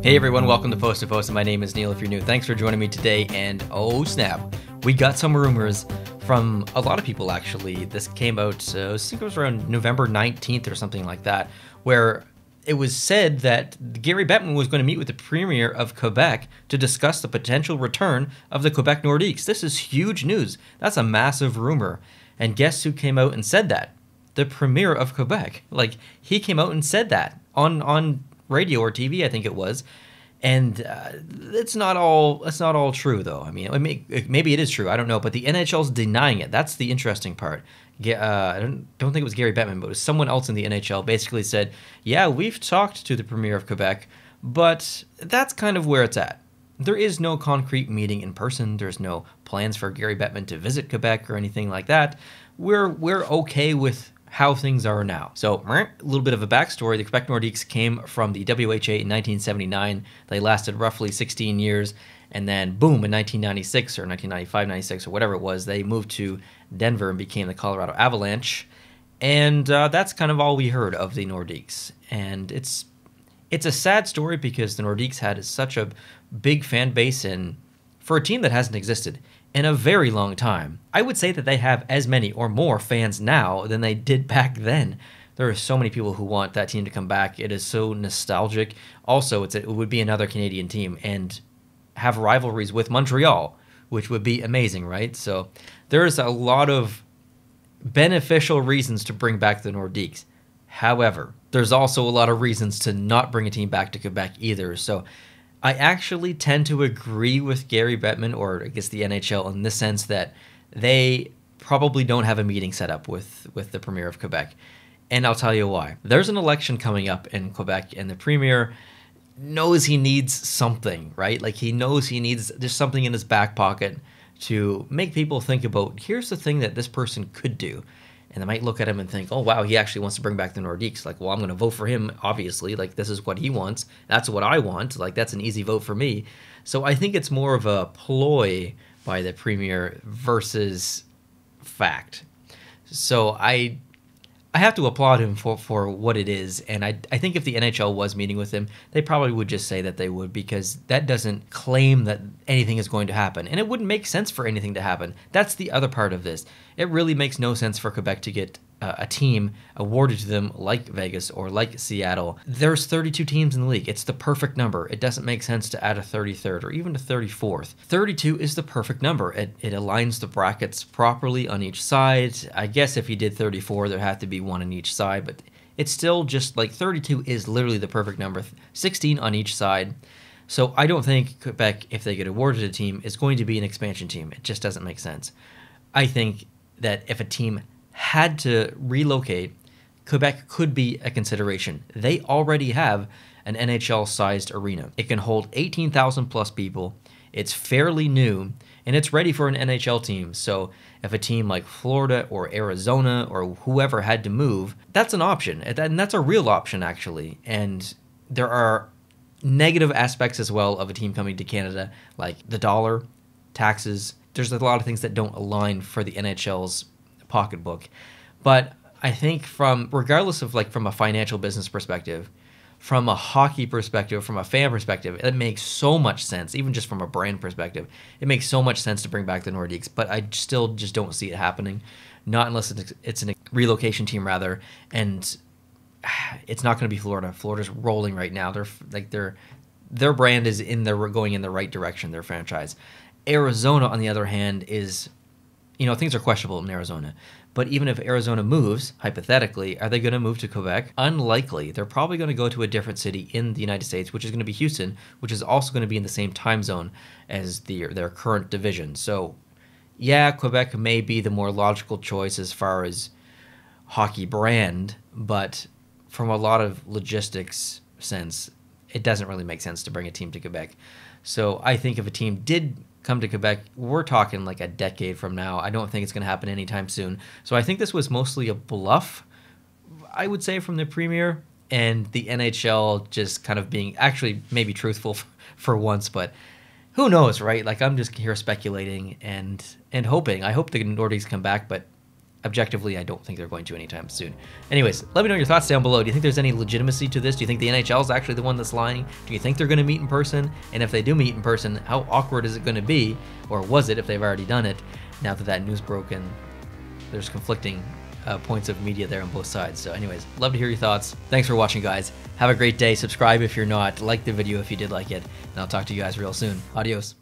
Hey everyone, welcome to Post to Post. My name is Neil if you're new. Thanks for joining me today. And oh snap, we got some rumors from a lot of people actually. This came out, I think it was around November 19th or something like that, where it was said that Gary Bettman was going to meet with the Premier of Quebec to discuss the potential return of the Quebec Nordiques. This is huge news. That's a massive rumor. And guess who came out and said that? The Premier of Quebec. Like, he came out and said that on radio or TV, I think it was, and it's not all true though. I mean, maybe it is true. I don't know, but the NHL's denying it. That's the interesting part. I don't think it was Gary Bettman, but it was someone else in the NHL. Basically said, "Yeah, we've talked to the Premier of Quebec, but that's kind of where it's at. There is no concrete meeting in person. There's no plans for Gary Bettman to visit Quebec or anything like that. We're okay with how things are now." So, a little bit of a backstory. The Quebec Nordiques came from the WHA in 1979. They lasted roughly 16 years. And then, boom, in 1996 or 1995, 96 or whatever it was, they moved to Denver and became the Colorado Avalanche. And that's kind of all we heard of the Nordiques. And it's a sad story because the Nordiques had such a big fan base, and for a team that hasn't existed in a very long time, I would say that they have as many or more fans now than they did back then. There are so many people who want that team to come back. It is so nostalgic. Also, it would be another Canadian team and have rivalries with Montreal, which would be amazing, right? So there's a lot of beneficial reasons to bring back the Nordiques. However, there's also a lot of reasons to not bring a team back to Quebec either. So I actually tend to agree with Gary Bettman, or I guess the NHL, in the sense that they probably don't have a meeting set up with the Premier of Quebec. And I'll tell you why. There's an election coming up in Quebec, and the Premier knows he needs something, right? Like, he knows he needs just something in his back pocket to make people think about, here's the thing that this person could do. And they might look at him and think, oh, wow, he actually wants to bring back the Nordiques. Like, well, I'm going to vote for him, obviously. Like, this is what he wants. That's what I want. Like, that's an easy vote for me. So I think it's more of a ploy by the Premier versus fact. So I have to applaud him for what it is. And I think if the NHL was meeting with him, they probably would just say that they would, because that doesn't claim that anything is going to happen. And it wouldn't make sense for anything to happen. That's the other part of this. It really makes no sense for Quebec to get a team awarded to them like Vegas or like Seattle. There's 32 teams in the league. It's the perfect number. It doesn't make sense to add a 33rd or even a 34th. 32 is the perfect number. It aligns the brackets properly on each side. I guess if you did 34, there had to be one on each side, but it's still just like 32 is literally the perfect number. 16 on each side. So I don't think Quebec, if they get awarded a team, is going to be an expansion team. It just doesn't make sense. I think that if a team had to relocate, Quebec could be a consideration. They already have an NHL-sized arena. It can hold 18,000 plus people. It's fairly new, and it's ready for an NHL team. So if a team like Florida or Arizona or whoever had to move, that's an option. And that's a real option, actually. And there are negative aspects as well of a team coming to Canada, like the dollar, taxes. There's a lot of things that don't align for the NHL's pocketbook. But I think regardless of from a financial business perspective, from a hockey perspective, from a fan perspective, it makes so much sense. Even just from a brand perspective, it makes so much sense to bring back the Nordiques. But I still just don't see it happening, not unless it's a relocation team rather. And it's not going to be Florida. Florida's rolling right now. Their brand is going in the right direction. Their franchise. Arizona, on the other hand, is, things are questionable in Arizona. But even if Arizona moves, hypothetically, are they going to move to Quebec? Unlikely. They're probably going to go to a different city in the United States, which is going to be Houston, which is also going to be in the same time zone as their current division. So, yeah, Quebec may be the more logical choice as far as hockey brand, but from a lot of logistics sense, it doesn't really make sense to bring a team to Quebec. So I think if a team did come to Quebec, we're talking like a decade from now. I don't think it's going to happen anytime soon. So I think this was mostly a bluff, I would say, from the Premier, and the NHL just kind of being actually maybe truthful for once, but who knows, right? Like, I'm just here speculating and hoping. I hope the Nordiques come back, but objectively, I don't think they're going to anytime soon. Anyways, let me know your thoughts down below. Do you think there's any legitimacy to this? Do you think the NHL is actually the one that's lying? Do you think they're going to meet in person? And if they do meet in person, how awkward is it going to be? Or was it if they've already done it? Now that that news broke and there's conflicting points of media there on both sides. So anyways, love to hear your thoughts. Thanks for watching, guys. Have a great day. Subscribe if you're not. Like the video if you did like it. And I'll talk to you guys real soon. Adios.